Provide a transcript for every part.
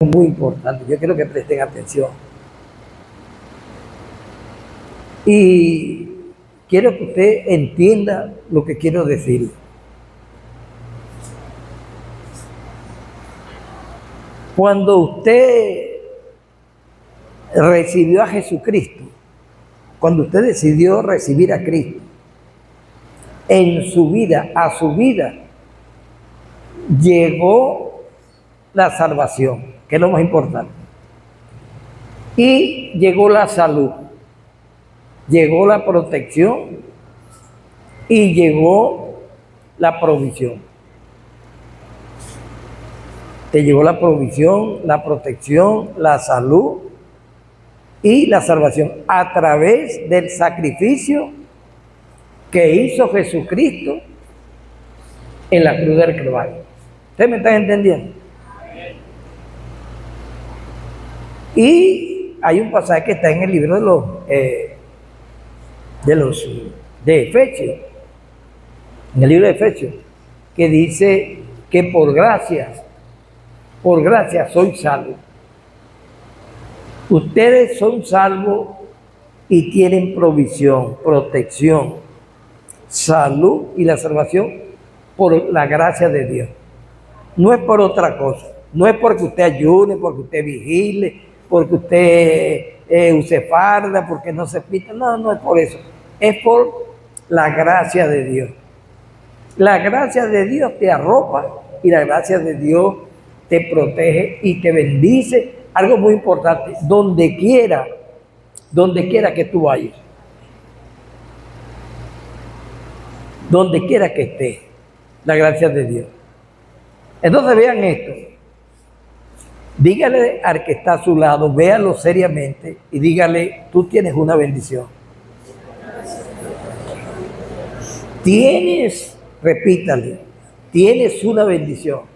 Muy importante, yo quiero que presten atención. Y quiero que usted entienda lo que quiero decir. Cuando usted recibió a Jesucristo, cuando usted decidió recibir a Cristo, en su vida, a su vida, llegó la salvación, que es lo más importante. Y llegó la salud, llegó la protección y llegó la provisión. Te llegó la provisión, la protección, la salud y la salvación a través del sacrificio que hizo Jesucristo en la cruz del Calvario. ¿Ustedes me están entendiendo? Y hay un pasaje que está en el libro de Efesios, en el libro de Efesios, que dice que por gracia soy salvo. Ustedes son salvos y tienen provisión, protección, salud y la salvación por la gracia de Dios. No es por otra cosa, no es porque usted ayune, porque usted vigile, porque usted use farda, porque no se pinta, no es por eso, es por la gracia de Dios. La gracia de Dios te arropa y la gracia de Dios te protege y te bendice. Algo muy importante, donde quiera que tú vayas, donde quiera que estés, la gracia de Dios. Entonces vean esto, dígale al que está a su lado, véalo seriamente y dígale, tú tienes una bendición. Repítale, tienes una bendición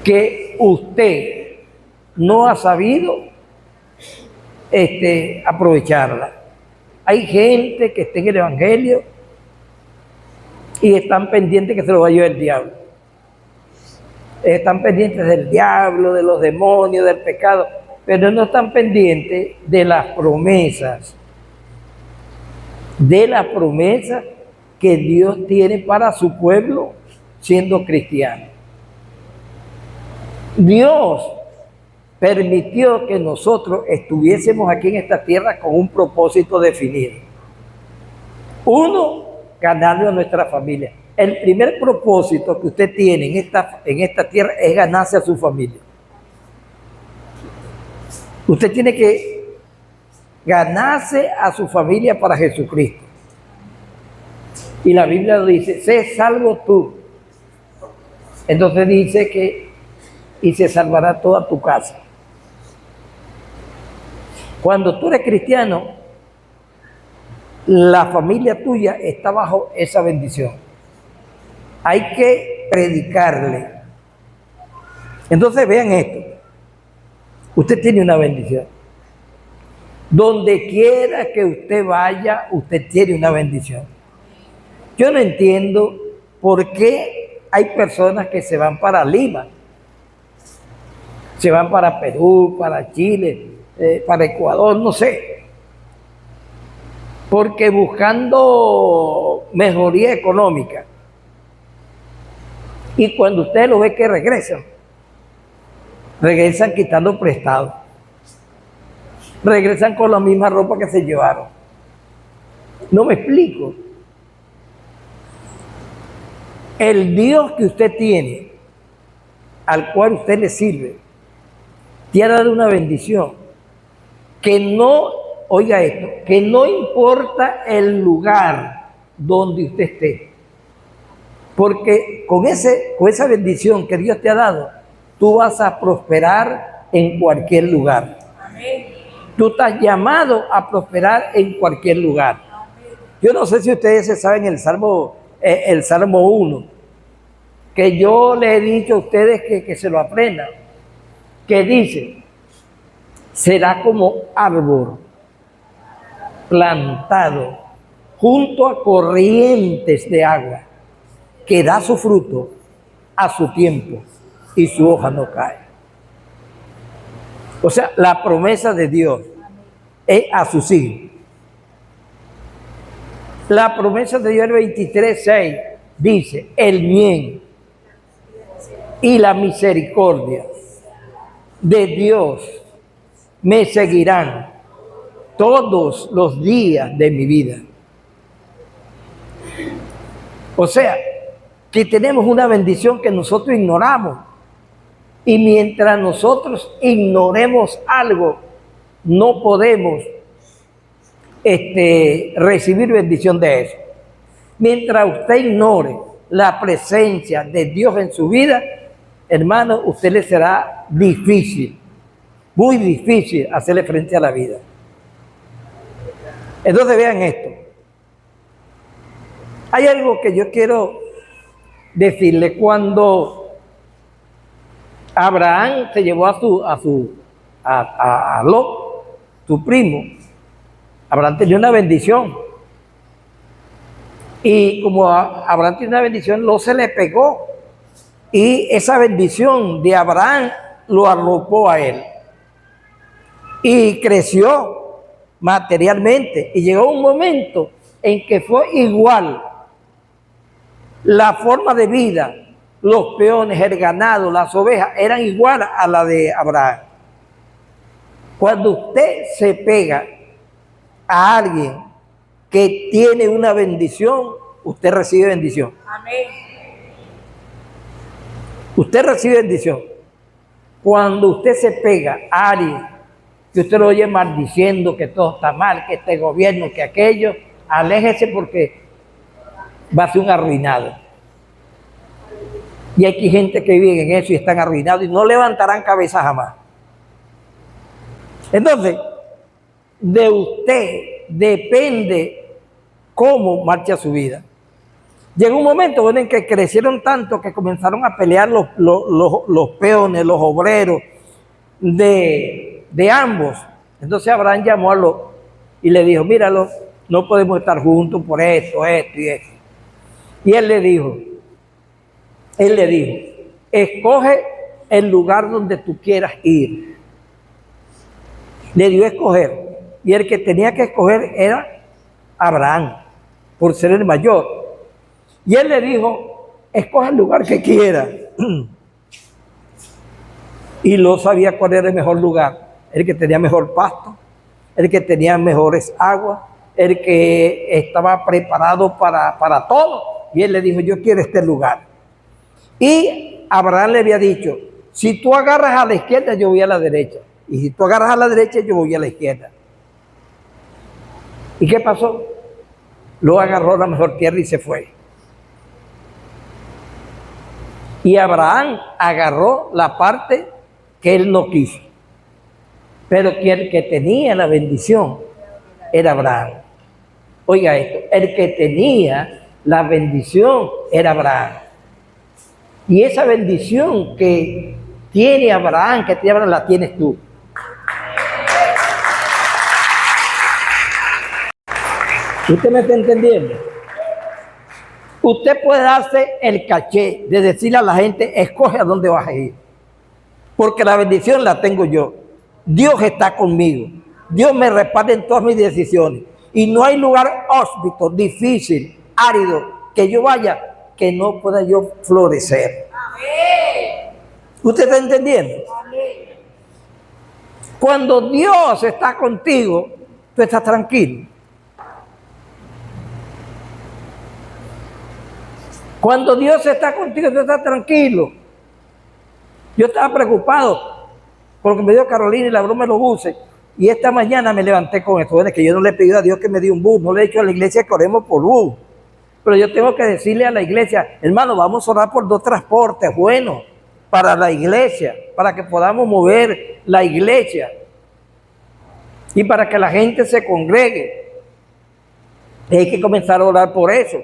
que usted no ha sabido aprovecharla. Hay gente que está en el Evangelio y están pendientes que se lo va a llevar el diablo. Están pendientes del diablo, de los demonios, del pecado, pero no están pendientes de las promesas que Dios tiene para su pueblo siendo cristiano. Dios permitió que nosotros estuviésemos aquí en esta tierra con un propósito definido. Uno, ganarle a nuestra familia. El primer propósito que usted tiene en esta tierra es ganarse a su familia. Usted tiene que ganarse a su familia para Jesucristo. Y la Biblia dice, sé salvo tú. Entonces dice que, y se salvará toda tu casa. Cuando tú eres cristiano, la familia tuya está bajo esa bendición. Hay que predicarle. Entonces vean esto. Usted tiene una bendición. Donde quiera que usted vaya, usted tiene una bendición. Yo no entiendo por qué hay personas que se van para Lima, se van para Perú, para Chile, para Ecuador, no sé. Porque buscando mejoría económica. Y cuando usted lo ve que regresan quitando prestado. Regresan con la misma ropa que se llevaron. No me explico. El Dios que usted tiene, al cual usted le sirve, te ha dado una bendición que no, oiga esto, que no importa el lugar donde usted esté. Porque con esa bendición que Dios te ha dado, tú vas a prosperar en cualquier lugar. Amén. Tú estás llamado a prosperar en cualquier lugar. Yo no sé si ustedes se saben el Salmo 1, que yo le he dicho a ustedes que se lo aprendan, que dice, será como árbol plantado junto a corrientes de agua, que da su fruto a su tiempo, y su hoja no cae. O sea, la promesa de Dios es a sus hijos. La promesa de Dios, el 23:6, dice: el bien y la misericordia de Dios me seguirán todos los días de mi vida. O sea, que tenemos una bendición que nosotros ignoramos. Y mientras nosotros ignoremos algo, no podemos recibir bendición de eso. Mientras usted ignore la presencia de Dios en su vida, hermano, usted le será difícil, muy difícil hacerle frente a la vida. Entonces vean esto. Hay algo que yo quiero decirle. Cuando Abraham se llevó a Lot, su primo, Abraham tenía una bendición. Y como Abraham tenía una bendición, Lot se le pegó. Y esa bendición de Abraham lo arropó a él. Y creció materialmente. Y llegó un momento en que fue igual la forma de vida, los peones, el ganado, las ovejas, eran igual a la de Abraham. Cuando usted se pega a alguien que tiene una bendición, usted recibe bendición. Amén. Usted recibe bendición. Cuando usted se pega a alguien que usted lo oye maldiciendo, que todo está mal, que este gobierno, que aquello, aléjese, porque va a ser un arruinado. Y hay gente que vive en eso y están arruinados y no levantarán cabeza jamás. Entonces, de usted depende cómo marcha su vida. Llegó un momento en que crecieron tanto que comenzaron a pelear los peones, los obreros de ambos. Entonces Abraham llamó a Lot y le dijo: míralo, no podemos estar juntos por esto, esto y esto. Y él le dijo, escoge el lugar donde tú quieras ir. Le dio a escoger. Y el que tenía que escoger era Abraham, por ser el mayor. Y él le dijo: escoge el lugar que quiera. Y Lot sabía cuál era el mejor lugar. El que tenía mejor pasto, el que tenía mejores aguas, el que estaba preparado para todo. Y él le dijo: yo quiero este lugar. Y Abraham le había dicho: si tú agarras a la izquierda, yo voy a la derecha. Y si tú agarras a la derecha, yo voy a la izquierda. ¿Y qué pasó? Lo agarró la mejor tierra y se fue. Y Abraham agarró la parte que él no quiso. Pero que el que tenía la bendición era Abraham. Oiga esto, el que tenía la bendición era Abraham. Y esa bendición que tiene Abraham, que tiene Abraham, la tienes tú. ¿Usted me está entendiendo? Usted puede darse el caché de decirle a la gente: escoge a dónde vas a ir. Porque la bendición la tengo yo. Dios está conmigo. Dios me respalda en todas mis decisiones. Y no hay lugar hóspito, difícil, árido, que yo vaya, que no pueda yo florecer. Amén. ¿Usted está entendiendo? Amén. Cuando Dios está contigo, tú estás tranquilo. Cuando Dios está contigo, tú estás tranquilo. Yo estaba preocupado porque me dio Carolina y la broma de los buses. Y esta mañana me levanté con esto. Bueno, es que yo no le he pedido a Dios que me dé un bus. No le he dicho a la iglesia que oremos por bus. Pero yo tengo que decirle a la iglesia: hermano, vamos a orar por 2 transportes buenos para la iglesia, para que podamos mover la iglesia y para que la gente se congregue. Y hay que comenzar a orar por eso,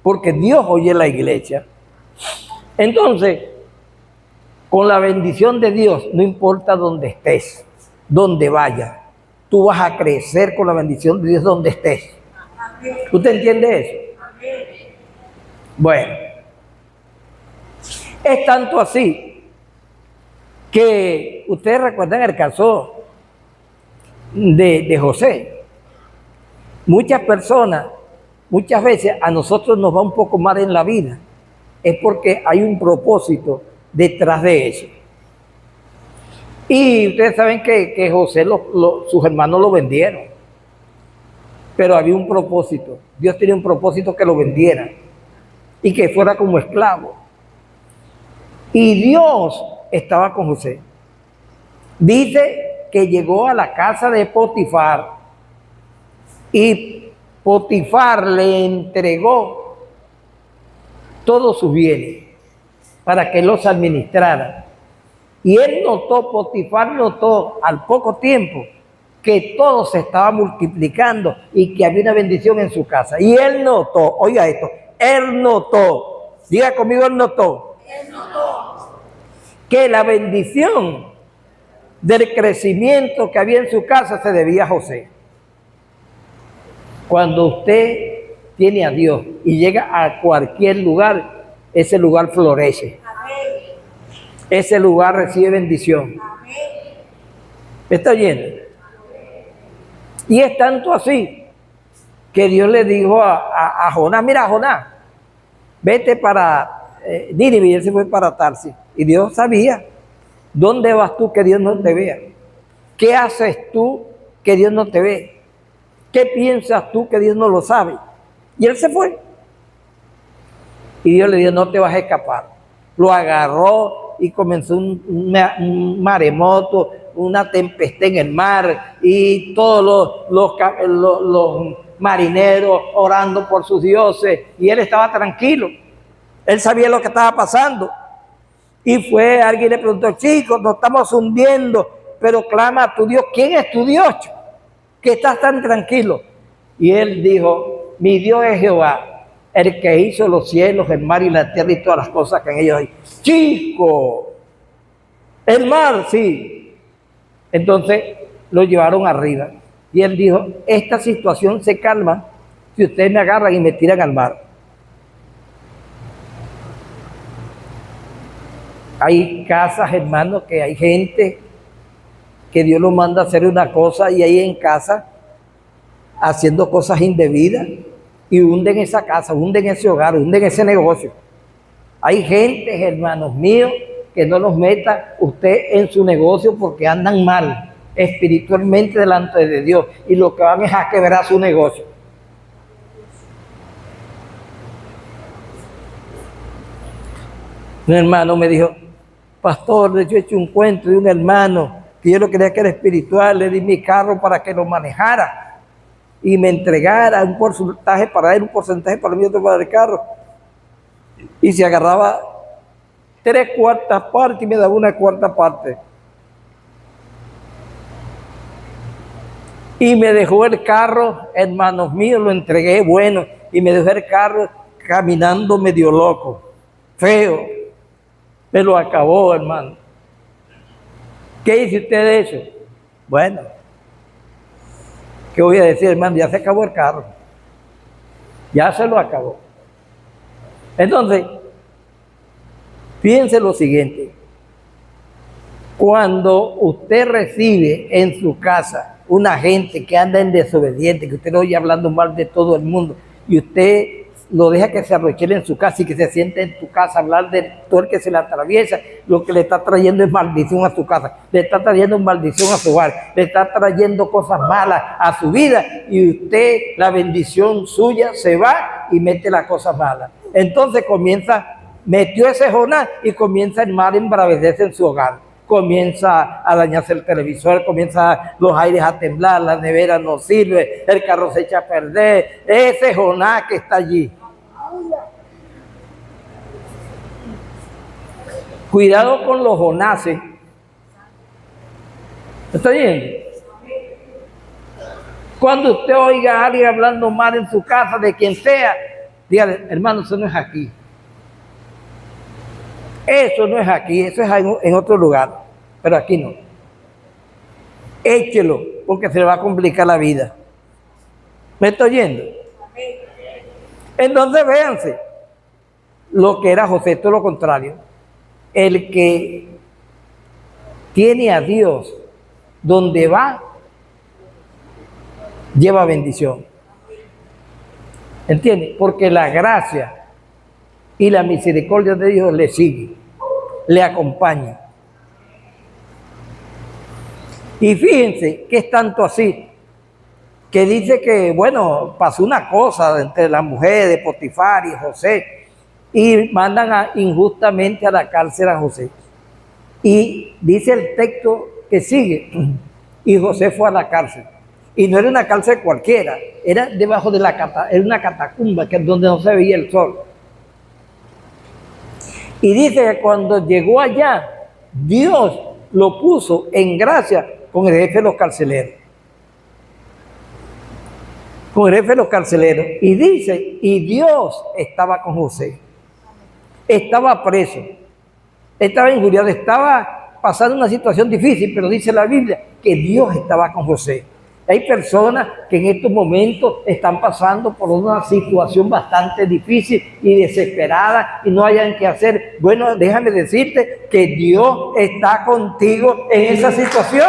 porque Dios oye la iglesia. Entonces, con la bendición de Dios, no importa dónde estés, dónde vayas, tú vas a crecer con la bendición de Dios donde estés. ¿Usted entiende eso? Bueno, es tanto así Que ustedes recuerdan el caso de José. Muchas personas, muchas veces a nosotros nos va un poco mal en la vida. Es porque hay un propósito detrás de eso. Y ustedes saben que José, sus hermanos lo vendieron. Pero había un propósito. Dios tenía un propósito que lo vendiera y que fuera como esclavo. Y Dios estaba con José. Dice que llegó a la casa de Potifar y Potifar le entregó todos sus bienes para que los administrara. Y él notó, Potifar notó al poco tiempo que todo se estaba multiplicando y que había una bendición en su casa. Y él notó, oiga esto, él notó, diga conmigo, él notó que la bendición del crecimiento que había en su casa se debía a José. Cuando usted tiene a Dios y llega a cualquier lugar, ese lugar florece. Ese lugar recibe bendición. ¿Me está oyendo? Y es tanto así que Dios le dijo a Jonás, mira Jonás, vete para Nínive, y él se fue para Tarsis. Y Dios sabía, ¿dónde vas tú que Dios no te vea? ¿Qué haces tú que Dios no te ve? ¿Qué piensas tú que Dios no lo sabe? Y él se fue. Y Dios le dijo, no te vas a escapar. Lo agarró y comenzó un maremoto, una tempestad en el mar, y todos los marineros orando por sus dioses, y él estaba tranquilo. Él sabía lo que estaba pasando. Y fue, alguien le preguntó, chicos, nos estamos hundiendo, pero clama a tu Dios. ¿Quién es tu Dios? Que estás tan tranquilo. Y él dijo, mi Dios es Jehová, el que hizo los cielos, el mar y la tierra y todas las cosas que en ellos hay. Chico, el mar, sí. Entonces lo llevaron arriba. Y él dijo, esta situación se calma si ustedes me agarran y me tiran al mar. Hay casas, hermanos, que hay gente que Dios lo manda a hacer una cosa y ahí en casa haciendo cosas indebidas y hunden esa casa, hunden ese hogar, hunden ese negocio. Hay gente, hermanos míos, que no los meta usted en su negocio porque andan mal espiritualmente delante de Dios y lo que van es a quebrar su negocio. Un hermano me dijo, pastor, yo he hecho un cuento de un hermano que yo lo creía que era espiritual, le di mi carro para que lo manejara y me entregara un porcentaje para él, un porcentaje para mí, otro para el carro. Y se agarraba 3/4 partes y me daba 1/4 parte. Y me dejó el carro, hermanos míos, lo entregué, bueno, y me dejó el carro caminando medio loco, feo. Me lo acabó, hermano. ¿Qué dice usted de eso? Bueno, ¿qué voy a decir, hermano? Ya se acabó el carro. Ya se lo acabó. Entonces, fíjense lo siguiente. Cuando usted recibe en su casa una gente que anda en desobediente, que usted lo oye hablando mal de todo el mundo, y usted lo deja que se arrochele en su casa y que se siente en tu casa a hablar de todo el que se le atraviesa, lo que le está trayendo es maldición a su casa, le está trayendo maldición a su hogar, le está trayendo cosas malas a su vida, y usted, la bendición suya se va y mete las cosas malas. Entonces metió ese Jonás y comienza el mal a embravecerse en su hogar. Comienza a dañarse el televisor, comienza los aires a temblar, la nevera no sirve, el carro se echa a perder. Ese Jonás que está allí. Cuidado con los Jonases. ¿Está bien? Cuando usted oiga a alguien hablando mal en su casa, de quien sea, dígale, hermano, eso no es aquí. Eso no es aquí, eso es en otro lugar, pero aquí no. Échelo, porque se le va a complicar la vida. ¿Me estoy oyendo? Entonces véanse, lo que era José, todo lo contrario. El que tiene a Dios donde va, lleva bendición. ¿Entiendes? Porque la gracia y la misericordia de Dios le sigue, le acompaña. Y fíjense que es tanto así, que dice que, bueno, pasó una cosa entre la mujer de Potifar y José, y mandan injustamente a la cárcel a José. Y dice el texto que sigue, y José fue a la cárcel. Y no era una cárcel cualquiera, era debajo de era una catacumba, que es donde no se veía el sol. Y dice que cuando llegó allá, Dios lo puso en gracia con el jefe de los carceleros. Con el jefe de los carceleros. Y dice, y Dios estaba con José. Estaba preso, estaba injuriado, estaba pasando una situación difícil, pero dice la Biblia que Dios estaba con José. Hay personas que en estos momentos están pasando por una situación bastante difícil y desesperada y no hayan qué hacer. Bueno, déjame decirte que Dios está contigo en esa situación.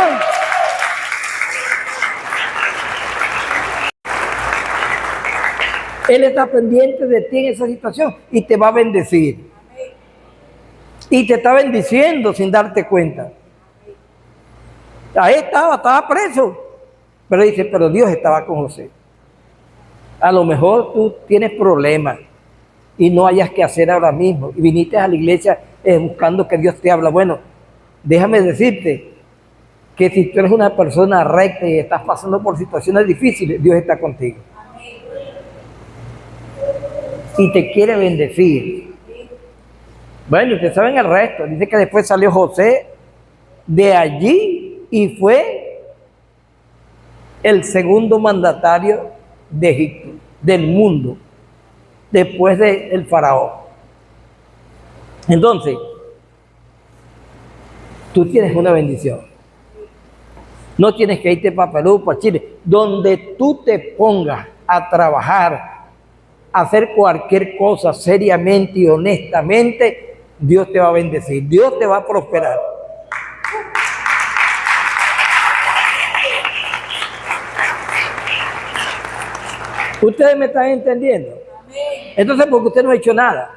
Él está pendiente de ti en esa situación y te va a bendecir. Y te está bendiciendo sin darte cuenta. Ahí estaba preso. Pero dice, pero Dios estaba con José. A lo mejor tú tienes problemas y no hayas que hacer ahora mismo. Y viniste a la iglesia buscando que Dios te habla. Bueno, déjame decirte que si tú eres una persona recta y estás pasando por situaciones difíciles, Dios está contigo. Y te quiere bendecir. Bueno, ustedes saben el resto. Dice que después salió José de allí y fue el segundo mandatario de Egipto, del mundo, después del faraón. Entonces, tú tienes una bendición. No tienes que irte para Perú, para Chile. Donde tú te pongas a trabajar, a hacer cualquier cosa seriamente y honestamente, Dios te va a bendecir, Dios te va a prosperar. ¿Ustedes me están entendiendo? Entonces, porque usted no ha hecho nada.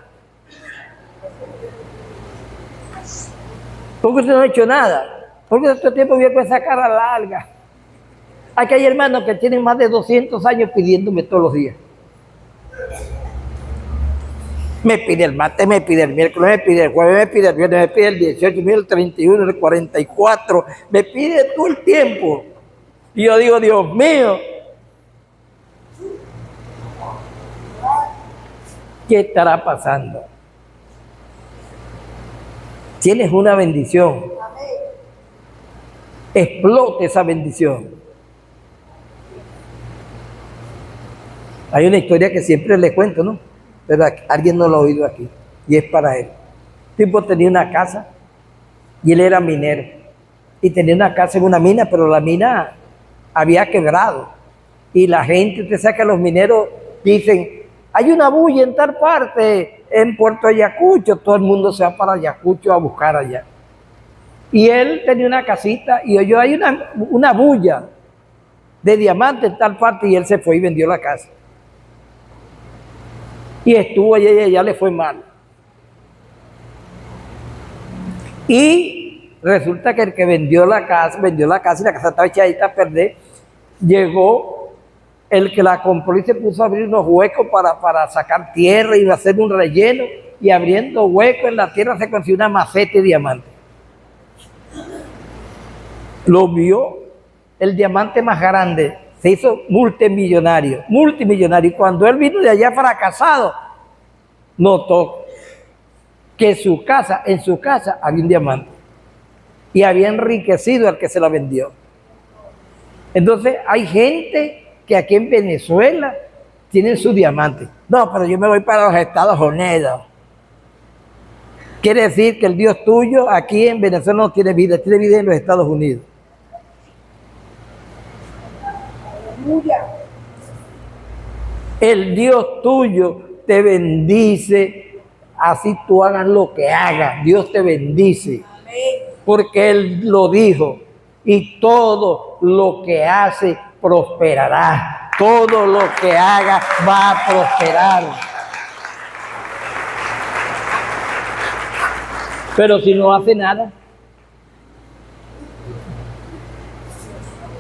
Porque usted no ha hecho nada. Porque este tiempo viene con esa cara larga. Aquí hay hermanos que tienen más de 200 años pidiéndome todos los días. Me pide el martes, me pide el miércoles, me pide el jueves, me pide el viernes, me pide el 18, me pide el 31, el 44. Me pide todo el tiempo. Y yo digo, Dios mío, ¿qué estará pasando? Tienes una bendición. Explote esa bendición. Hay una historia que siempre le cuento, ¿no? Pero alguien no lo ha oído aquí. Y es para él. El tipo tenía una casa y él era minero. Y tenía una casa en una mina, pero la mina había quebrado. Y la gente, usted sabe que los mineros dicen, hay una bulla en tal parte, en Puerto Ayacucho, todo el mundo se va para Ayacucho a buscar allá. Y él tenía una casita y oyó, hay una bulla de diamante en tal parte, y él se fue y vendió la casa. Y estuvo allá y allá le fue mal. Y resulta que el que vendió la casa y la casa estaba echadita a perder, llegó el que la compró y se puso a abrir unos huecos para sacar tierra y hacer un relleno, y abriendo huecos en la tierra se consiguió una maceta de diamante. Lo vio, el diamante más grande, se hizo multimillonario. Y cuando él vino de allá fracasado, notó que en su casa había un diamante y había enriquecido al que se la vendió. Entonces hay gente que aquí en Venezuela tienen su diamante. No, pero yo me voy para los Estados Unidos. Quiere decir que el Dios tuyo aquí en Venezuela no tiene vida en los Estados Unidos. El Dios tuyo te bendice, así tú hagas lo que hagas, Dios te bendice. porque Él lo dijo. Y todo lo que hace prosperará. Todo lo que haga va a prosperar. Pero si no hace nada.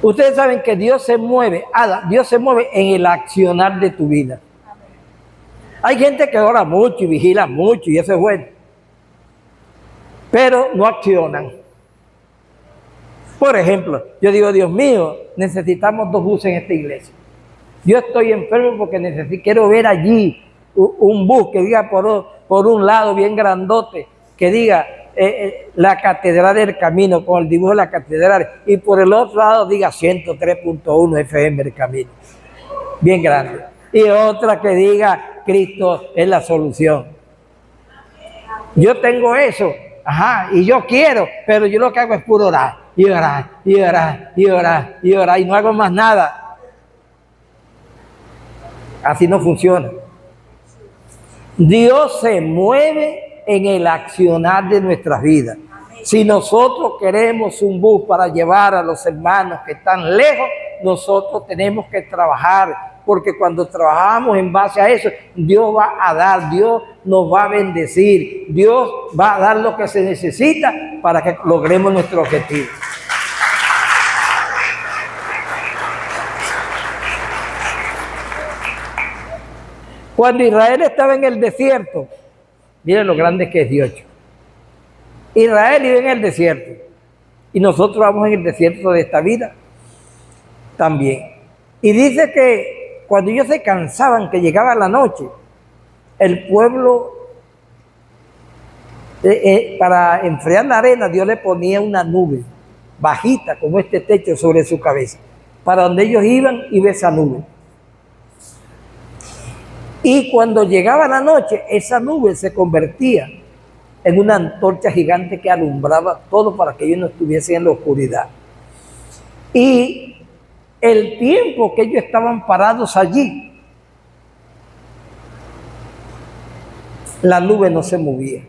Ustedes saben que Dios se mueve, Dios se mueve en el accionar de tu vida. Hay gente que ora mucho y vigila mucho y eso es bueno. Pero no accionan. Por ejemplo, yo digo, Dios mío, necesitamos 2 buses en esta iglesia. Yo estoy enfermo porque quiero ver allí un bus que diga por un lado bien grandote, que diga la Catedral del Camino, con el dibujo de la catedral, y por el otro lado diga 103.1 FM del Camino, bien grande. Y otra que diga Cristo es la solución. Yo tengo eso, y yo quiero, pero yo lo que hago es puro orar, y orar, y orar, y orar, y orar, y no hago más nada. Así no funciona. Dios se mueve en el accionar de nuestras vidas. Si nosotros queremos un bus para llevar a los hermanos que están lejos, nosotros tenemos que trabajar, porque cuando trabajamos en base a eso, Dios va a dar, Dios nos va a bendecir, Dios va a dar lo que se necesita para que logremos nuestro objetivo. Cuando Israel estaba en el desierto, miren lo grande que es Dios. Israel iba en el desierto y nosotros vamos en el desierto de esta vida también. Y dice que cuando ellos se cansaban, que llegaba la noche, el pueblo, para enfriar la arena, Dios le ponía una nube bajita, como este techo, sobre su cabeza. Para donde ellos iban, iba esa nube. Y cuando llegaba la noche, esa nube se convertía en una antorcha gigante que alumbraba todo para que ellos no estuviesen en la oscuridad. Y el tiempo que ellos estaban parados allí, la nube no se movía.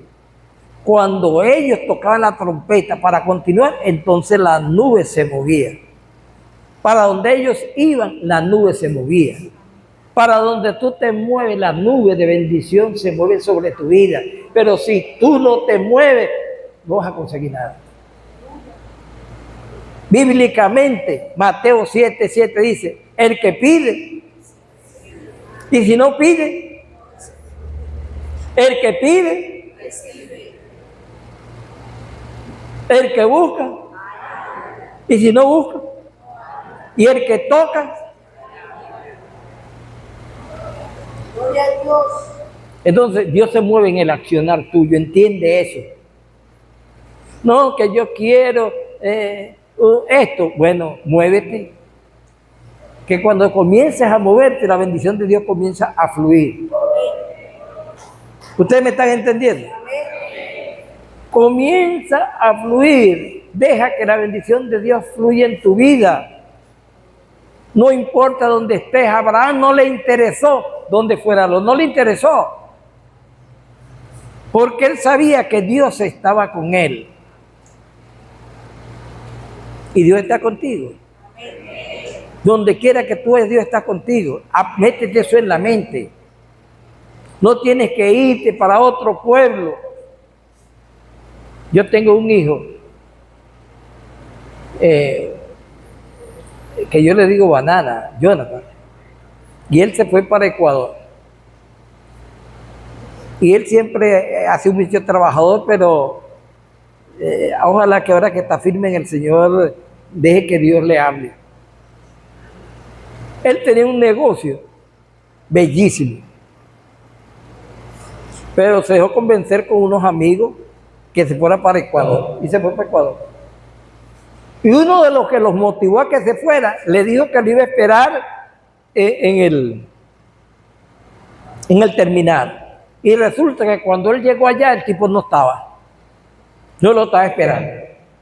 Cuando ellos tocaban la trompeta para continuar, entonces la nube se movía. Para donde ellos iban, la nube se movía. Para donde tú te mueves, la nube de bendición se mueve sobre tu vida. Pero si tú no te mueves, no vas a conseguir nada. Bíblicamente, Mateo 7:7 dice, el que pide, y si no pide, el que pide, el que busca, y si no busca, y el que toca. Entonces Dios se mueve en el accionar tuyo, entiende eso. No, que yo quiero esto, bueno, muévete. Que cuando comiences a moverte, la bendición de Dios comienza a fluir. ¿Ustedes me están entendiendo? Comienza a fluir, deja que la bendición de Dios fluya en tu vida. No importa dónde estés, a Abraham no le interesó dónde fuera, no le interesó. Porque él sabía que Dios estaba con él. Y Dios está contigo. Donde quiera que tú estés, Dios está contigo. Métete eso en la mente. No tienes que irte para otro pueblo. Yo tengo un hijo que yo le digo Banana, Jonathan, y él se fue para Ecuador. Y él siempre ha sido un muchacho trabajador, pero ojalá que ahora que está firme en el Señor, deje que Dios le hable. Él tenía un negocio bellísimo, pero se dejó convencer con unos amigos que se fuera para Ecuador, y se fue para Ecuador. Y uno de los que los motivó a que se fuera, le dijo que lo iba a esperar en el terminal. Y resulta que cuando él llegó allá, el tipo no estaba. No lo estaba esperando.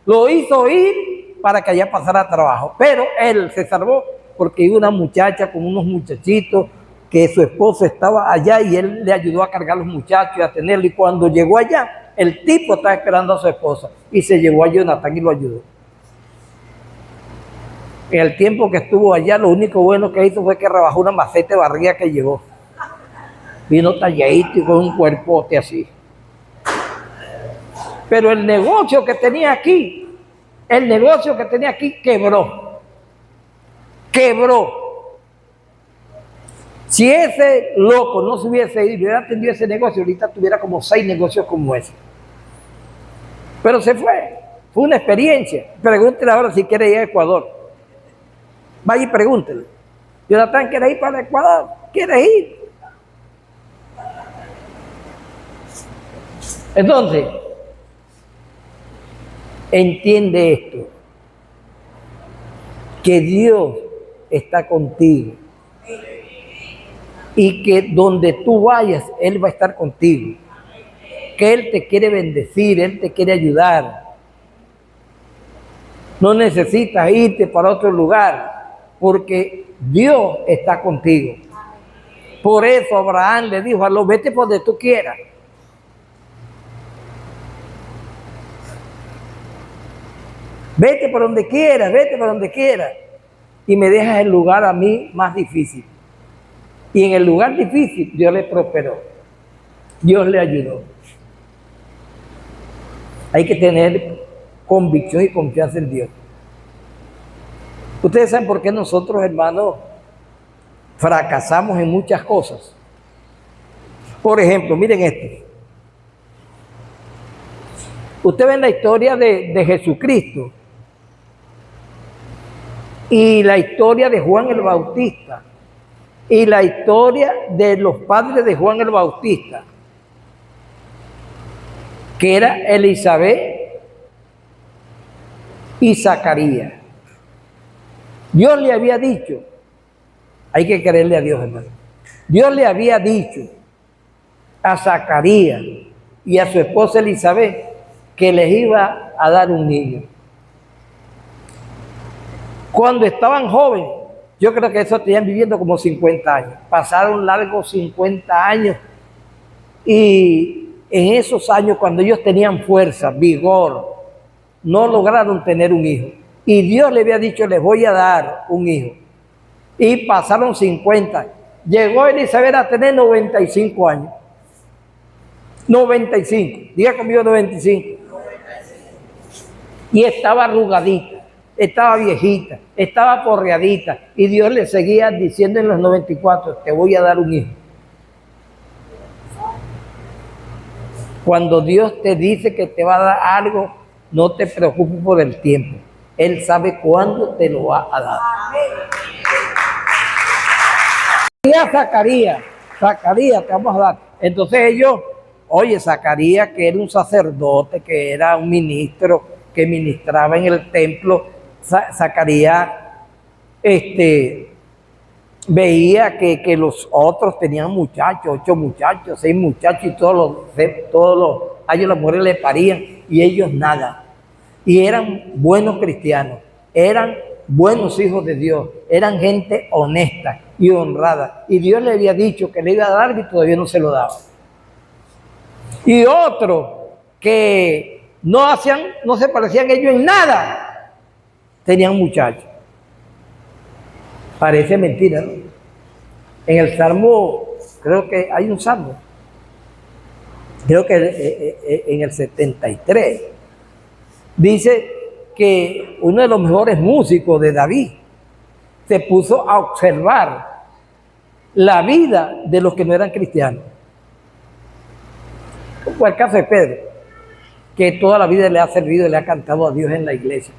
Lo hizo ir para que allá pasara trabajo. Pero él se salvó porque iba una muchacha con unos muchachitos que su esposo estaba allá y él le ayudó a cargar a los muchachos y a tenerlo. Y cuando llegó allá, El tipo estaba esperando a su esposa y se llevó a Jonatán y lo ayudó. En el tiempo que estuvo allá, lo único bueno que hizo fue que rebajó una maceta de barriga que llevó. Vino talladito y con un cuerpote así. Pero el negocio que tenía aquí quebró. Quebró. Si ese loco no se hubiese ido y hubiera tenido ese negocio, ahorita tuviera como 6 negocios como ese. Pero se fue. Fue una experiencia. Pregúntele ahora si quiere ir a Ecuador. Vaya y pregúntele. Jonathan, ¿quiere ir para Ecuador? ¿Quiere ir? Entonces, entiende esto, que Dios está contigo y que donde tú vayas, Él va a estar contigo, que Él te quiere bendecir, Él te quiere ayudar. No necesitas irte para otro lugar, porque Dios está contigo. Por eso Abraham le dijo a Lot, vete por donde tú quieras. Vete por donde quieras, vete por donde quieras. Y me dejas el lugar a mí más difícil. Y en el lugar difícil Dios le prosperó. Dios le ayudó. Hay que tener convicción y confianza en Dios. Ustedes saben por qué nosotros, hermanos, fracasamos en muchas cosas. Por ejemplo, miren esto. Usted ve la historia de Jesucristo y la historia de Juan el Bautista y la historia de los padres de Juan el Bautista, que era Elizabeth y Zacarías. Dios le había dicho, hay que creerle a Dios, hermano. Dios le había dicho a Zacarías y a su esposa Elizabeth que les iba a dar un niño. Cuando estaban jóvenes, yo creo que eso tenían viviendo como 50 años. Pasaron largos 50 años y en esos años, cuando ellos tenían fuerza, vigor, no lograron tener un hijo. Y Dios le había dicho, les voy a dar un hijo. Y pasaron 50. Llegó Elizabeth a tener 95 años. 95. Diga conmigo 95. Y estaba arrugadita, estaba viejita, estaba porreadita. Y Dios le seguía diciendo en los 94, te voy a dar un hijo. Cuando Dios te dice que te va a dar algo, no te preocupes por el tiempo. Él sabe cuándo te lo va a dar. Y a Zacarías, te vamos a dar. Entonces ellos, oye, Zacarías, que era un sacerdote, que era un ministro, que ministraba en el templo, Zacarías veía que los otros tenían muchachos, 8 muchachos, 6 muchachos, y todos los años las mujeres le parían, y ellos nada. Y eran buenos cristianos, eran buenos hijos de Dios, eran gente honesta y honrada. Y Dios le había dicho que le iba a dar y todavía no se lo daba. Y otros que no se parecían ellos en nada, tenían muchachos. Parece mentira, ¿no? En el Salmo, creo que hay un Salmo, creo que en el 73, dice que uno de los mejores músicos de David se puso a observar la vida de los que no eran cristianos. Como el caso de Pedro, que toda la vida le ha servido y le ha cantado a Dios en la iglesia.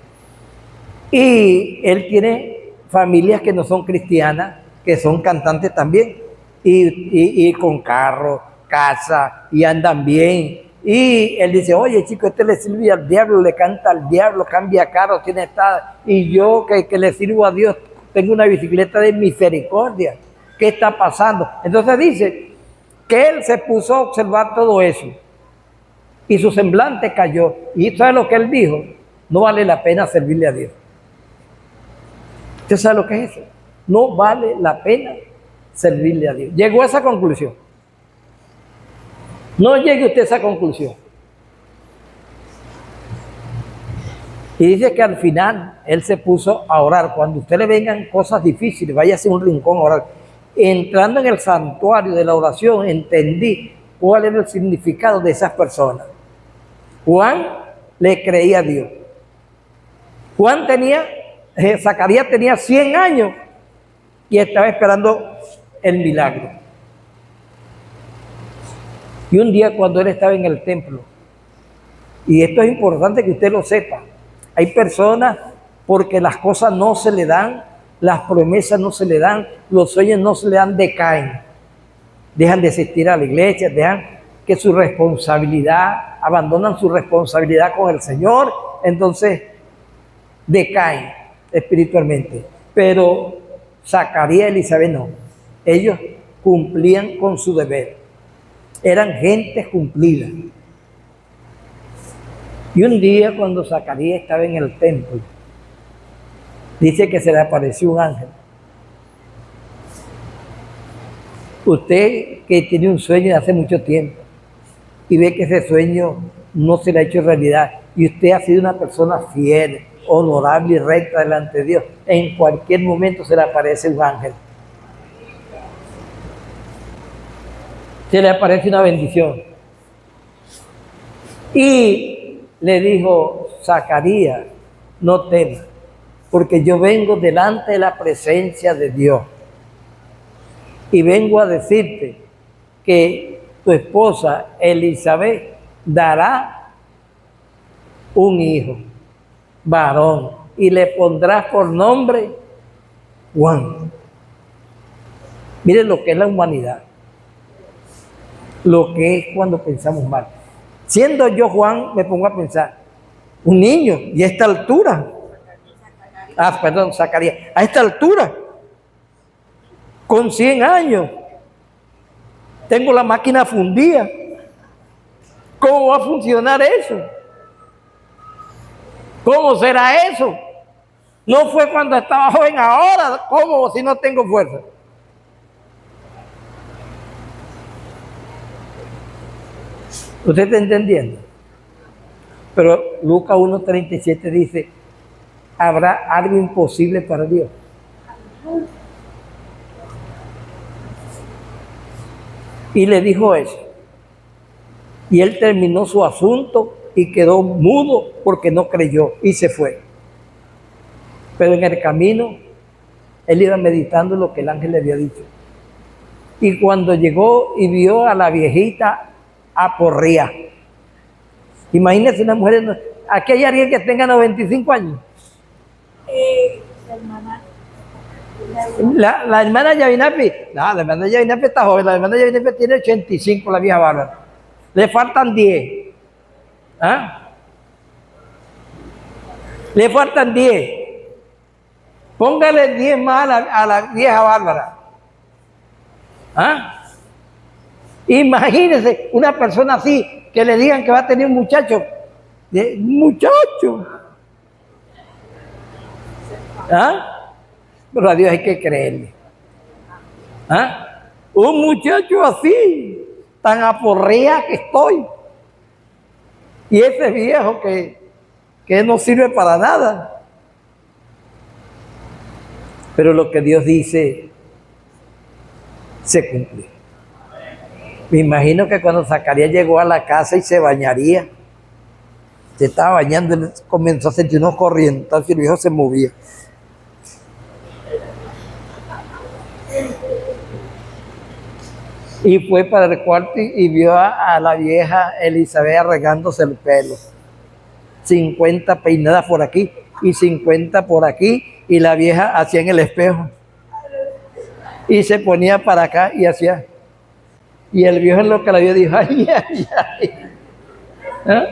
Y él tiene familias que no son cristianas, que son cantantes también, y con carro, casa, y andan bien. Y él dice, oye chico, le sirve al diablo, le canta al diablo, cambia carro, tiene esta, y yo que le sirvo a Dios, tengo una bicicleta de misericordia. ¿Qué está pasando? Entonces dice que él se puso a observar todo eso, y su semblante cayó. ¿Y sabe lo que él dijo? No vale la pena servirle a Dios. ¿Usted sabe lo que es eso? No vale la pena servirle a Dios. Llegó a esa conclusión. No llegue usted a esa conclusión. Y dice que al final él se puso a orar. Cuando a usted le vengan cosas difíciles, váyase a un rincón a orar. Entrando en el santuario de la oración, entendí cuál era el significado de esas personas. Juan le creía a Dios. Zacarías tenía 100 años y estaba esperando el milagro. Y un día cuando él estaba en el templo, y esto es importante que usted lo sepa, hay personas porque las cosas no se le dan, las promesas no se le dan, los sueños no se le dan, decaen. Dejan de asistir a la iglesia, dejan que su responsabilidad, abandonan su responsabilidad con el Señor, entonces decaen espiritualmente. Pero Zacarías y Elizabeth no. Ellos cumplían con su deber. Eran gente cumplida. Y un día cuando Zacarías estaba en el templo, dice que se le apareció un ángel. Usted que tiene un sueño de hace mucho tiempo y ve que ese sueño no se le ha hecho realidad y usted ha sido una persona fiel, honorable y recta delante de Dios, en cualquier momento se le aparece un ángel. Se le aparece una bendición. Y le dijo, Zacarías, no temas, porque yo vengo delante de la presencia de Dios. Y vengo a decirte que tu esposa Elizabeth dará un hijo, varón, y le pondrás por nombre Juan. Miren lo que es la humanidad, lo que es cuando pensamos mal. Siendo yo Juan, me pongo a pensar, un niño, y a esta altura, Zacarías, a esta altura, con 100 años, tengo la máquina fundida. ¿Cómo va a funcionar eso? ¿Cómo será eso? No fue cuando estaba joven, ahora, ¿cómo si no tengo fuerza? ¿Usted está entendiendo? Pero Lucas 1:37 dice, ¿habrá algo imposible para Dios? Y le dijo eso. Y él terminó su asunto y quedó mudo porque no creyó y se fue. Pero en el camino, él iba meditando lo que el ángel le había dicho. Y cuando llegó y vio a la viejita aporrea. Imagínense una mujer, aquí hay alguien que tenga 95 años. La hermana Yavinapi, no, la hermana Yavinapi está joven, la hermana Yavinapi tiene 85, la vieja bárbara. Le faltan 10. ¿Ah? Le faltan 10. Póngale 10 más a la vieja bárbara. ¿Ah? Imagínense una persona así, que le digan que va a tener un muchacho. Muchacho. ¿Ah? Pero a Dios hay que creerle. ¿Ah? Un muchacho así, tan aporrea que estoy. Y ese viejo que no sirve para nada. Pero lo que Dios dice se cumple. Me imagino que cuando Zacarías llegó a la casa y se bañaría, se estaba bañando, él comenzó a sentir unos corrientazos y el viejo se movía. Y fue para el cuarto y vio a la vieja Elizabeth arreglándose el pelo. 50 peinadas por aquí y 50 por aquí, y la vieja hacía en el espejo. Y se ponía para acá y hacía. Y el viejo en lo que la vio dijo, ay, ay, ay. ¿Ah?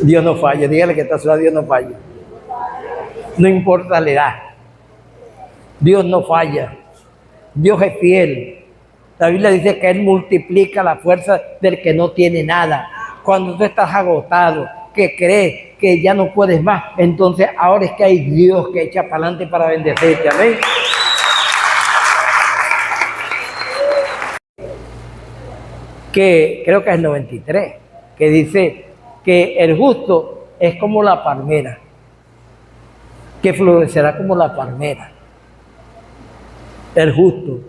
Dios no falla, dígale que está suave, Dios no falla. No importa la edad. Dios no falla. Dios es fiel. La Biblia dice que Él multiplica la fuerza del que no tiene nada. Cuando tú estás agotado, que crees que ya no puedes más, entonces ahora es que hay Dios que echa para adelante para bendecirte. Amén. Que creo que es el 93, que dice que el justo es como la palmera, que florecerá como la palmera. El justo,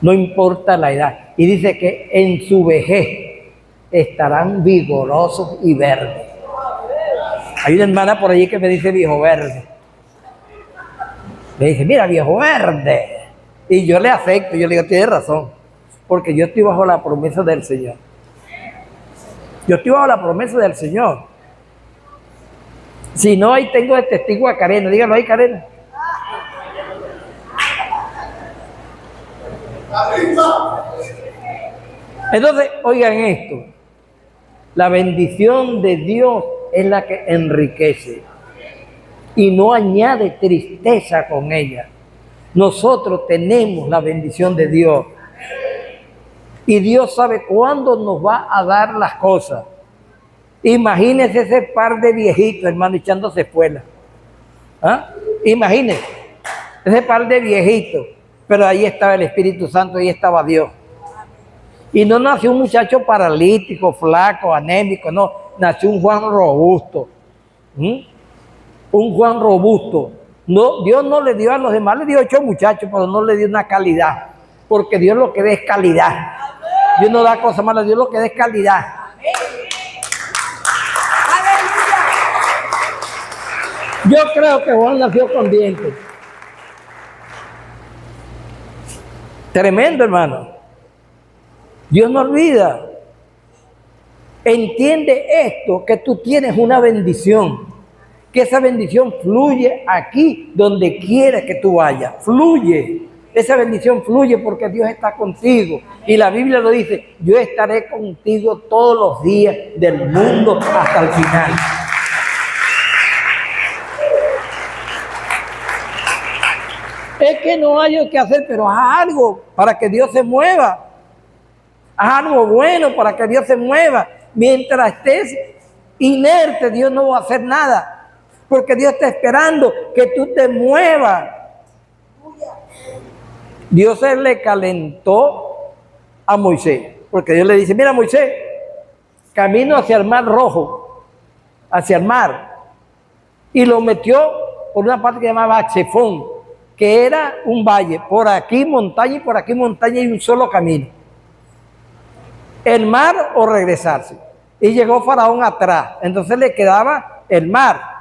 no importa la edad. Y dice que en su vejez estarán vigorosos y verdes. Hay una hermana por allí que me dice viejo verde. Me dice, mira, viejo verde. Y yo le acepto, yo le digo, tienes razón, porque yo estoy bajo la promesa del Señor. Yo estoy bajo la promesa del Señor. Si no, ahí tengo de testigo a Karena. Dígalo ahí, Karena. Entonces, oigan esto. La bendición de Dios es la que enriquece y no añade tristeza con ella. Nosotros tenemos la bendición de Dios. Y Dios sabe cuándo nos va a dar las cosas. Imagínense ese par de viejitos, hermano, echándose espuela. ¿Ah? Imagínense ese par de viejitos. Pero ahí estaba el Espíritu Santo, ahí estaba Dios. Y no nació un muchacho paralítico, flaco, anémico, no. Nació un Juan robusto. Un Juan robusto. No, Dios no le dio a los demás, le dio 8 muchachos, pero no le dio una calidad. Porque Dios lo que da es calidad. Dios no da cosas malas, Dios lo que da es calidad. Yo creo que Juan nació con dientes. Tremendo, hermano. Dios no olvida. Entiende esto, que tú tienes una bendición. Que esa bendición fluye aquí, donde quiera que tú vayas. Fluye. Esa bendición fluye porque Dios está contigo. Y la Biblia lo dice, yo estaré contigo todos los días del mundo hasta el final. Es que no hay que hacer, pero haz algo para que Dios se mueva. Haz algo bueno para que Dios se mueva. Mientras estés inerte, Dios no va a hacer nada. Porque Dios está esperando que tú te muevas. Dios se le calentó a Moisés. Porque Dios le dice, mira Moisés, camino hacia el mar rojo. Hacia el mar. Y lo metió por una parte que se llamaba Chefón, que era un valle. Por aquí montaña y por aquí montaña y un solo camino. El mar o regresarse. Y llegó Faraón atrás. Entonces le quedaba el mar.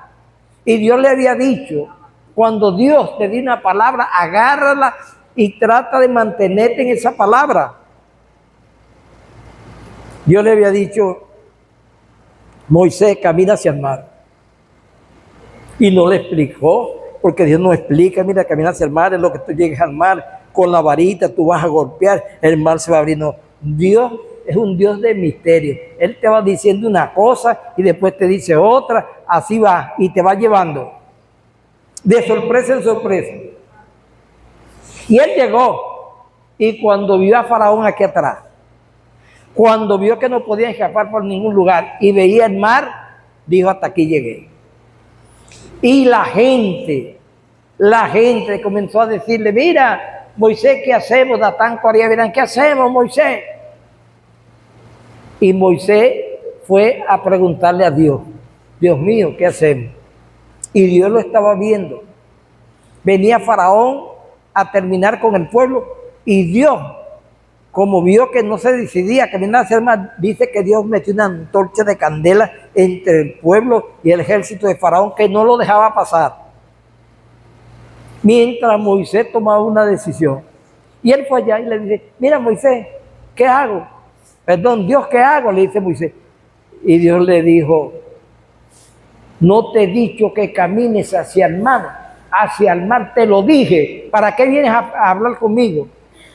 Y Dios le había dicho, cuando Dios te dio una palabra, agárrala y trata de mantenerte en esa palabra. Dios le había dicho, Moisés, camina hacia el mar. Y no le explicó, porque Dios no explica, mira, camina hacia el mar, es lo que tú llegues al mar, con la varita tú vas a golpear, el mar se va a abrir. No, Dios es un Dios de misterio. Él te va diciendo una cosa y después te dice otra, así va, y te va llevando de sorpresa en sorpresa. Y él llegó, y cuando vio a Faraón aquí atrás, cuando vio que no podía escapar por ningún lugar y veía el mar, dijo, hasta aquí llegué. Y la gente comenzó a decirle, mira, Moisés, ¿qué hacemos? Datán, Corea, verán, ¿qué hacemos, Moisés? Y Moisés fue a preguntarle a Dios, Dios mío, ¿qué hacemos? Y Dios lo estaba viendo. Venía Faraón a terminar con el pueblo y Dios, como vio que no se decidía caminar hacia el mar, dice que Dios metió una antorcha de candela entre el pueblo y el ejército de Faraón que no lo dejaba pasar. Mientras Moisés tomaba una decisión. Y él fue allá y le dice, mira Moisés, ¿qué hago? Perdón, Dios, ¿qué hago? Le dice Moisés. Y Dios le dijo, no te he dicho que camines hacia el mar. Hacia el mar te lo dije. ¿Para qué vienes a hablar conmigo?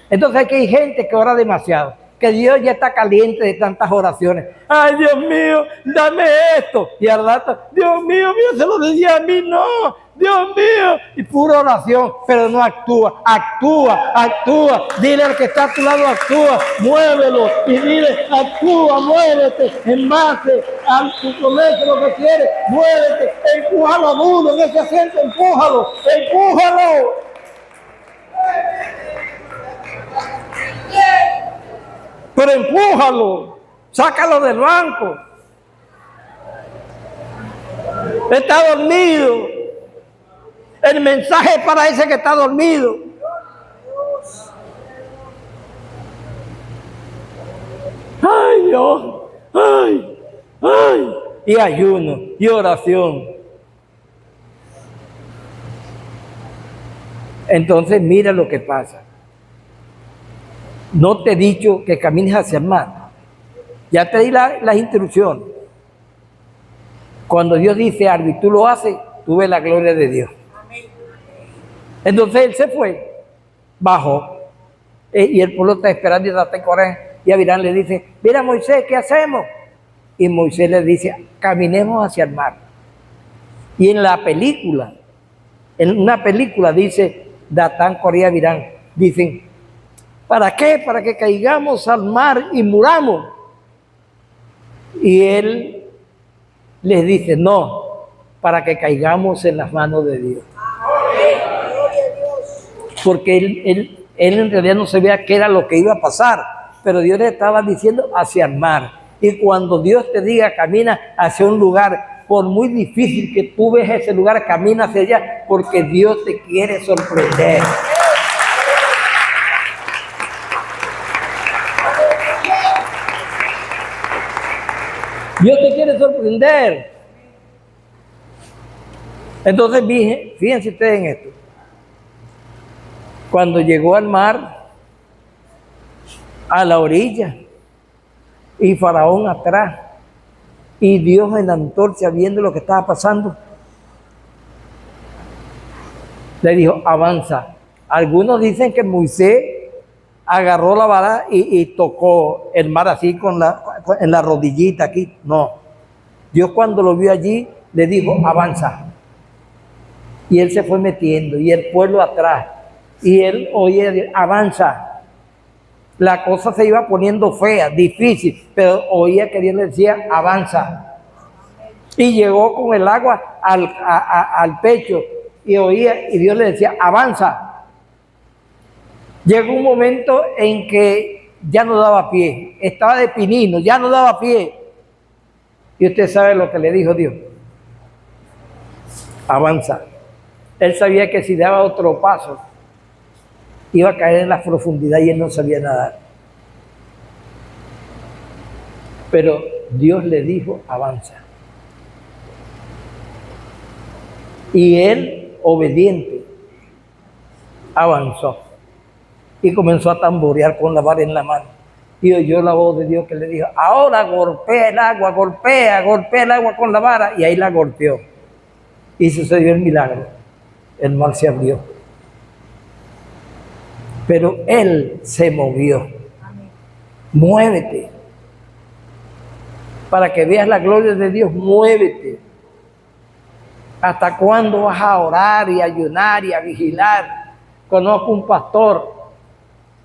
Entonces aquí hay gente que ora demasiado. Que Dios ya está caliente de tantas oraciones. Ay, Dios mío, dame esto. Y al rato, Dios mío, se lo decía a mí, no. Dios mío. Y pura oración, pero no actúa. Actúa. Dile al que está a tu lado, actúa. Muévelo. Y dile, actúa, muévete. En base a tu promesa, lo que quieres. Muévete. Empújalo a uno en ese asiento. Empújalo. Pero empújalo, sácalo del banco. Está dormido. El mensaje es para ese que está dormido. Ay, Dios. Ay, ay. Y ayuno y oración. Entonces mira lo que pasa. No te he dicho que camines hacia el mar. Ya te di las instrucciones. Cuando Dios dice algo y tú lo haces, tú ves la gloria de Dios. Entonces él se fue, bajó, y el pueblo está esperando y está en Coré. Y Abraham le dice, mira Moisés, ¿qué hacemos? Y Moisés le dice, caminemos hacia el mar. Y en la película, en una película dice, Datán, Coré y Abraham, dicen, ¿para qué? Para que caigamos al mar y muramos. Y él les dice, no, para que caigamos en las manos de Dios. Porque él en realidad no sabía qué era lo que iba a pasar, pero Dios le estaba diciendo hacia el mar. Y cuando Dios te diga camina hacia un lugar, por muy difícil que tú ves ese lugar, camina hacia allá, porque Dios te quiere sorprender. Dios te quiere sorprender. Entonces, fíjense ustedes en esto. Cuando llegó al mar, a la orilla, y Faraón atrás, y Dios en la antorcha viendo lo que estaba pasando, le dijo, avanza. Algunos dicen que Moisés agarró la vara y tocó el mar así en la rodillita aquí. No. Dios cuando lo vio allí, le dijo, avanza. Y él se fue metiendo, y el pueblo atrás. Y él oía, avanza. La cosa se iba poniendo fea, difícil, pero oía que Dios le decía, avanza. Y llegó con el agua al pecho, y oía, y Dios le decía, avanza. Llegó un momento en que ya no daba pie, estaba de pinino, ya no daba pie. Y usted sabe lo que le dijo Dios. Avanza. Él sabía que si daba otro paso, iba a caer en la profundidad y él no sabía nadar. Pero Dios le dijo, avanza. Y él, obediente, avanzó. Y comenzó a tamborear con la vara en la mano. Y oyó la voz de Dios que le dijo, ahora golpea el agua, golpea el agua con la vara. Y ahí la golpeó. Y sucedió el milagro. El mar se abrió. Pero él se movió. Muévete. Para que veas la gloria de Dios, muévete. ¿Hasta cuándo vas a orar y ayunar y a vigilar? Conozco un pastor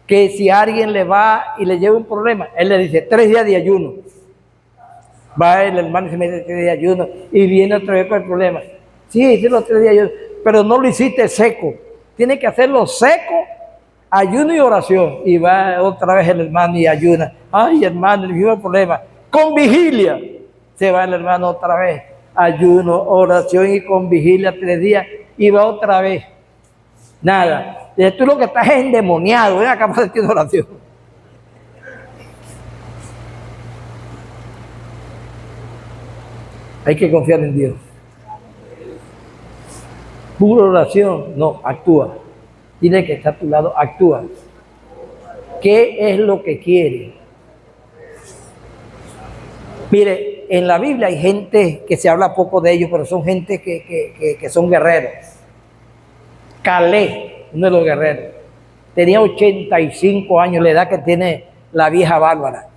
que si alguien le va y le lleva un problema, él le dice 3 días de ayuno. Va el hermano y se mete 3 días de ayuno y viene otra vez con el problema. Sí, hice los 3 días de ayuno, pero no lo hiciste seco. Tiene que hacerlo seco, ayuno y oración. Y va otra vez el hermano y ayuna. Ay, hermano, el mismo problema. Con vigilia. Se va el hermano otra vez. Ayuno, oración y con vigilia 3 días. Y va otra vez. Nada. Tú lo que estás es endemoniado. Ven acá para hacer oración. Hay que confiar en Dios. Pura oración, no, actúa. Dile que está a tu lado, actúa. ¿Qué es lo que quiere? Mire, en la Biblia hay gente que se habla poco de ellos, pero son gente que son guerreros. Caleb, uno de los guerreros, tenía 85 años, la edad que tiene la vieja Bárbara.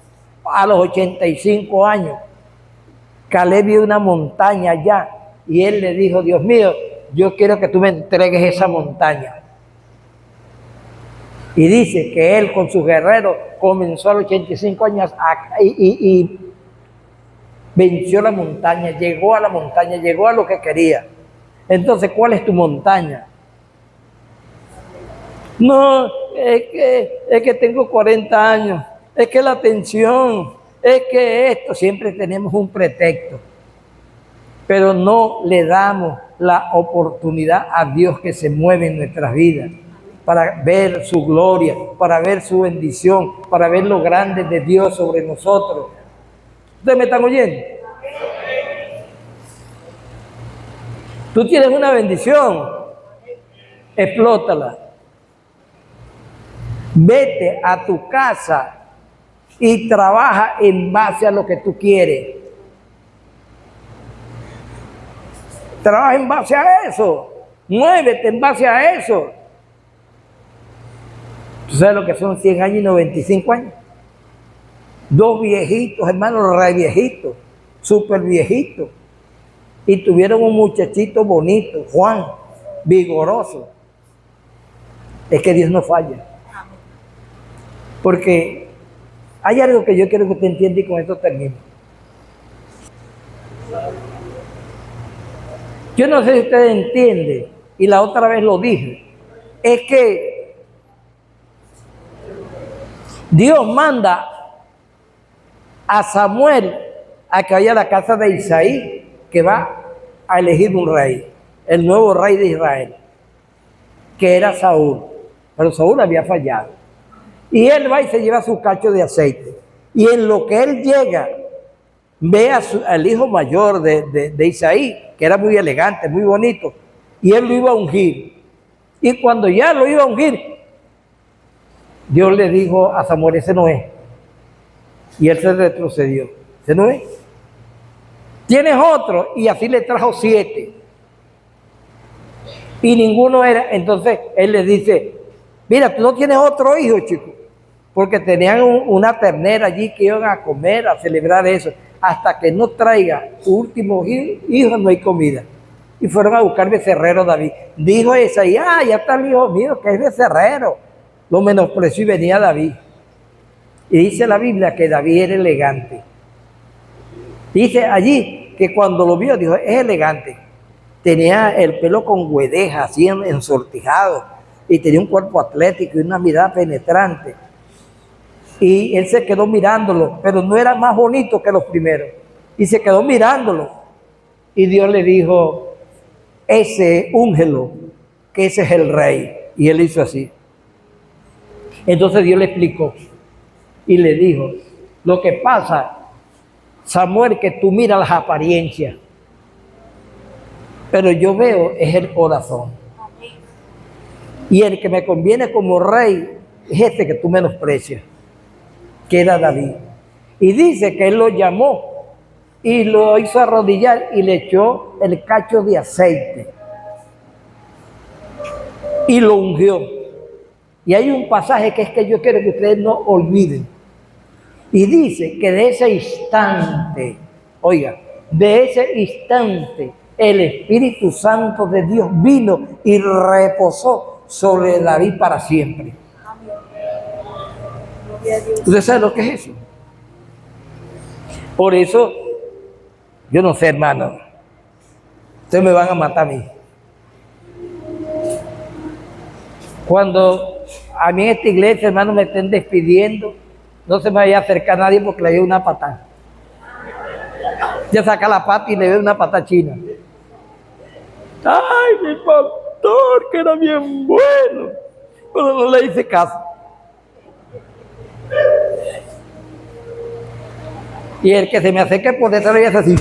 A los 85 años, Caleb vio una montaña allá y él le dijo, Dios mío, yo quiero que tú me entregues esa montaña. Y dice que él con sus guerreros comenzó a los 85 años y venció la montaña, llegó a la montaña, llegó a lo que quería. Entonces, ¿cuál es tu montaña? No, es que tengo 40 años, es que la tensión, es que esto, siempre tenemos un pretexto. pero no le damos la oportunidad a Dios que se mueve en nuestras vidas para ver su gloria, para ver su bendición, para ver lo grande de Dios sobre nosotros. ¿Ustedes me están oyendo? Tú tienes una bendición, explótala. Vete a tu casa y trabaja en base a lo que tú quieres. Trabaja en base a eso. Muévete en base a eso. ¿Tú sabes lo que son 100 años y 95 años? Dos viejitos, hermanos, re viejitos, súper viejitos. Y tuvieron un muchachito bonito, Juan, vigoroso. Es que Dios no falla. Porque hay algo que yo quiero que usted entienda y con esto termino. Yo no sé si usted entiende, y la otra vez lo dije, es que Dios manda a Samuel a que vaya a la casa de Isaí, que va a elegir un rey, el nuevo rey de Israel, que era Saúl. Pero Saúl había fallado. Y él va y se lleva su cacho de aceite. Y en lo que él llega, ve al hijo mayor de Isaí, que era muy elegante, muy bonito, y él lo iba a ungir. Y cuando ya lo iba a ungir, Dios le dijo a Samuel, ese no es. Y él se retrocedió. Ese no es. Tienes otro, y así le trajo 7. Y ninguno era. Entonces él le dice, mira, tú no tienes otro hijo, chico, porque tenían una ternera allí que iban a comer, a celebrar eso. Hasta que no traiga su último hijo, no hay comida. Y fueron a buscar becerrero David. Dijo Isaí, ya está el hijo mío, que es becerrero. Lo menospreció y venía David. Y dice la Biblia que David era elegante. Dice allí que cuando lo vio, dijo, es elegante. Tenía el pelo con huedeja, así ensortijado, y tenía un cuerpo atlético y una mirada penetrante. Y él se quedó mirándolo, pero no era más bonito que los primeros. Y se quedó mirándolo. Y Dios le dijo, ese, úngelo, que ese es el rey. Y él hizo así. Entonces Dios le explicó y le dijo, lo que pasa, Samuel, que tú miras las apariencias, pero yo veo es el corazón. Y el que me conviene como rey es este que tú menosprecias, que era David. Y dice que él lo llamó y lo hizo arrodillar y le echó el cacho de aceite y lo ungió. Y hay un pasaje que es que yo quiero que ustedes no olviden. Y dice que de ese instante, oiga, de ese instante el Espíritu Santo de Dios vino y reposó sobre David para siempre. ¿Usted sabe lo que es eso? Por eso, yo no sé, hermano, ustedes me van a matar a mí. Cuando a mí en esta iglesia, hermano, me estén despidiendo, no se me vaya a acercar a nadie porque le doy una patada. Ya saca la pata y le doy una pata china. Ay, mi pastor, que era bien bueno. Pero no le hice caso. Y el que se me acerque por detrás le hace así.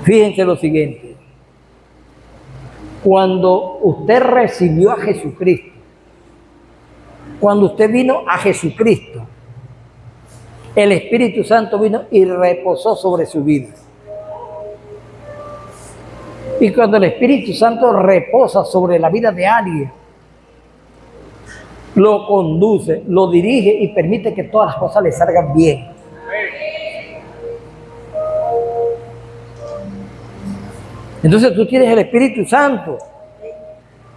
Fíjense lo siguiente. Cuando usted recibió a Jesucristo, cuando usted vino a Jesucristo, el Espíritu Santo vino y reposó sobre su vida. Y cuando el Espíritu Santo reposa sobre la vida de alguien, lo conduce, lo dirige y permite que todas las cosas le salgan bien. Entonces tú tienes el Espíritu Santo.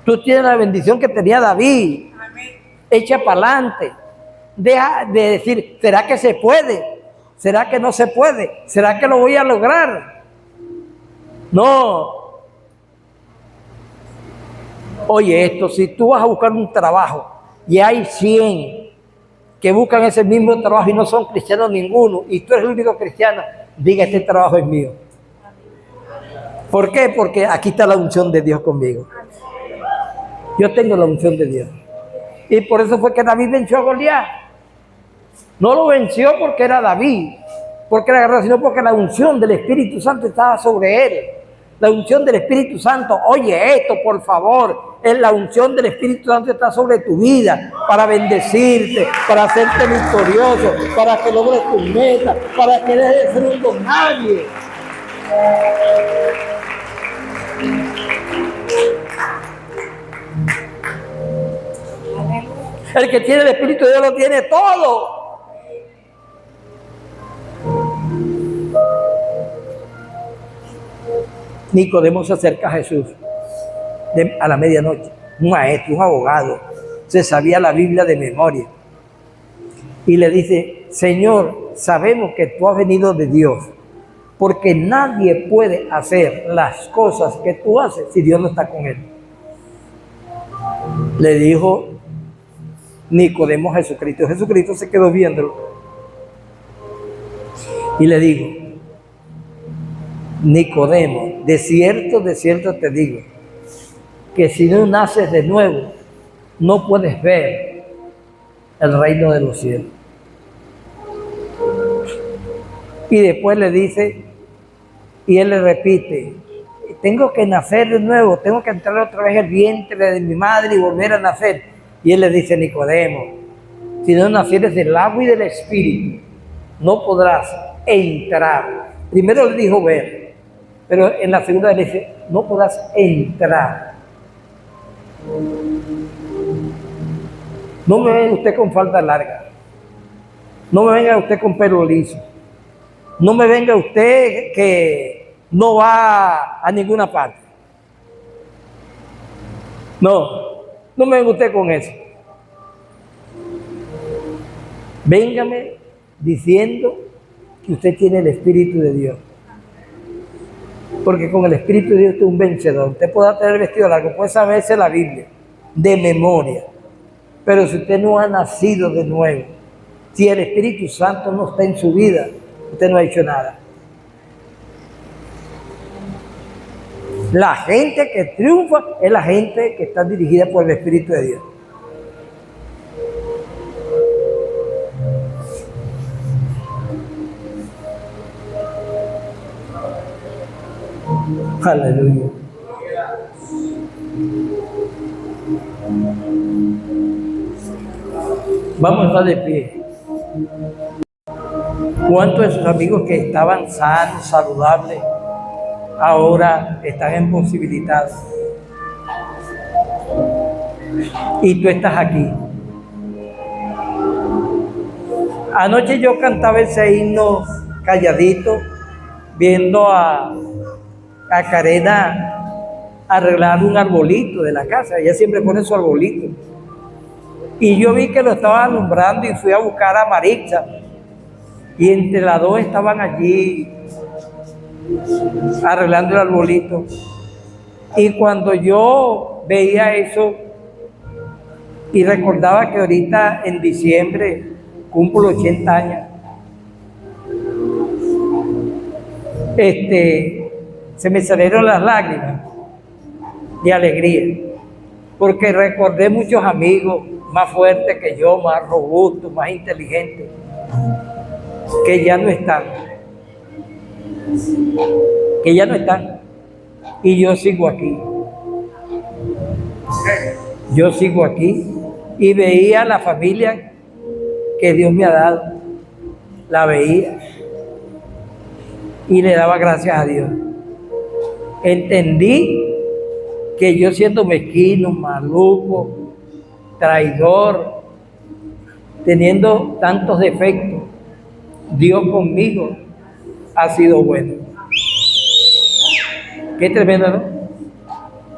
Tú tienes la bendición que tenía David. Echa para adelante. Deja de decir, ¿será que se puede? ¿Será que no se puede? ¿Será que lo voy a lograr? No. Oye, esto, si tú vas a buscar un trabajo y hay 100 que buscan ese mismo trabajo y no son cristianos ninguno, y tú eres el único cristiano, diga, este trabajo es mío. ¿Por qué? Porque aquí está la unción de Dios conmigo. Yo tengo la unción de Dios. Y por eso fue que David venció a Goliat. No lo venció porque era David, porque era guerrero, sino porque la unción del Espíritu Santo estaba sobre él. La unción del Espíritu Santo, oye esto por favor, es la unción del Espíritu Santo está sobre tu vida para bendecirte, para hacerte victorioso, para que logres tus metas, para que dejes de ser un don nadie. El que tiene el Espíritu de Dios lo tiene todo. Nicodemo se acerca a Jesús a la medianoche, un maestro, un abogado, se sabía la Biblia de memoria y le dice: Señor, sabemos que tú has venido de Dios, porque nadie puede hacer las cosas que tú haces si Dios no está con él. Le dijo Nicodemo a Jesucristo. Jesucristo se quedó viéndolo y le dijo: Nicodemo, de cierto te digo, que si no naces de nuevo, no puedes ver el reino de los cielos. Y después le dice, y él le repite: tengo que nacer de nuevo, tengo que entrar otra vez al vientre de mi madre y volver a nacer. Y él le dice: Nicodemo, si no nacieres del agua y del espíritu, no podrás entrar. Primero le dijo ver, pero en la segunda le dice: no podrás entrar. No me venga usted con falda larga, no me venga usted con pelo liso, no me venga usted que no va a ninguna parte. No me venga usted con eso. Véngame diciendo que usted tiene el Espíritu de Dios. Porque con el Espíritu de Dios usted es un vencedor. Usted puede tener vestido largo, puede saberse la Biblia de memoria. Pero si usted no ha nacido de nuevo, si el Espíritu Santo no está en su vida, usted no ha hecho nada. La gente que triunfa es la gente que está dirigida por el Espíritu de Dios. Aleluya. Vamos a estar de pie. ¿Cuántos de sus amigos que estaban sanos, saludables, ahora están imposibilitados? Y tú estás aquí. Anoche yo cantaba ese himno calladito, viendo a Karena arreglar un arbolito de la casa. Ella siempre pone su arbolito. Y yo vi que lo estaba alumbrando y fui a buscar a Maritza. Y entre las dos estaban allí arreglando el arbolito. Y cuando yo veía eso y recordaba que ahorita en diciembre cumplo 80 años, se me salieron las lágrimas de alegría, porque recordé muchos amigos más fuertes que yo, más robustos, más inteligentes, que ya no están. Y yo sigo aquí. Yo sigo aquí y veía la familia que Dios me ha dado. La veía y le daba gracias a Dios. Entendí que yo, siendo mezquino, maluco, traidor, teniendo tantos defectos, Dios conmigo ha sido bueno. Qué tremendo, ¿no?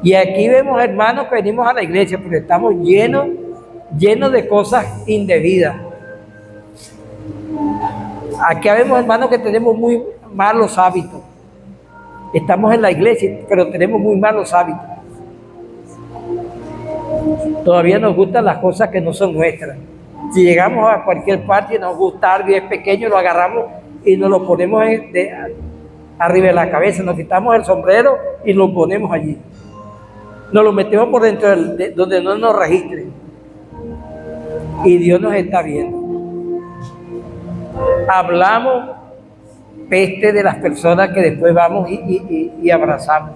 Y aquí vemos hermanos que venimos a la iglesia, pero estamos llenos de cosas indebidas. Aquí vemos hermanos que tenemos muy malos hábitos. Estamos en la iglesia, pero tenemos muy malos hábitos. Todavía nos gustan las cosas que no son nuestras. Si llegamos a cualquier parte y nos gusta algo y es pequeño, lo agarramos y nos lo ponemos arriba de la cabeza, nos quitamos el sombrero y lo ponemos allí. Nos lo metemos por dentro donde no nos registren. Y Dios nos está viendo. Hablamos peste de las personas que después vamos y abrazamos.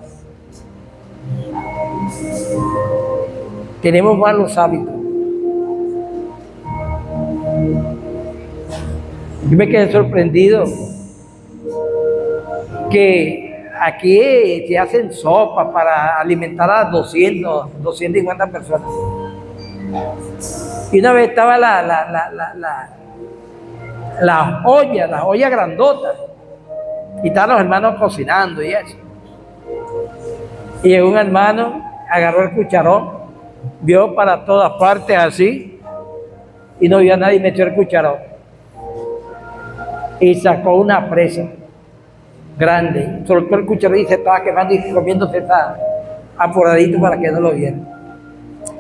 Tenemos malos hábitos. Yo me quedé sorprendido que aquí se hacen sopas para alimentar a 250 personas. Y una vez estaba las ollas grandotas, y estaban los hermanos cocinando y eso. Y llegó un hermano, agarró el cucharón, vio para todas partes así, y no vio a nadie y metió el cucharón. Y sacó una presa grande, soltó el cucharón y se estaba quemando y comiéndose esa apuradito para que no lo vieran.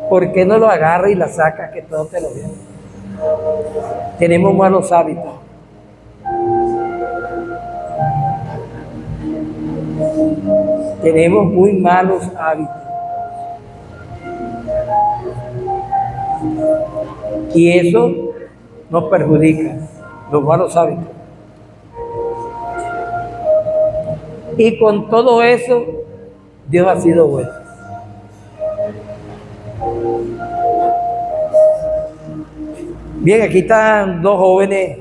¿Por qué no lo agarra y la saca que todos te lo vean? Tenemos malos hábitos. Tenemos muy malos hábitos. Y eso nos perjudica, los malos hábitos. Y con todo eso, Dios ha sido bueno. Bien, aquí están dos jóvenes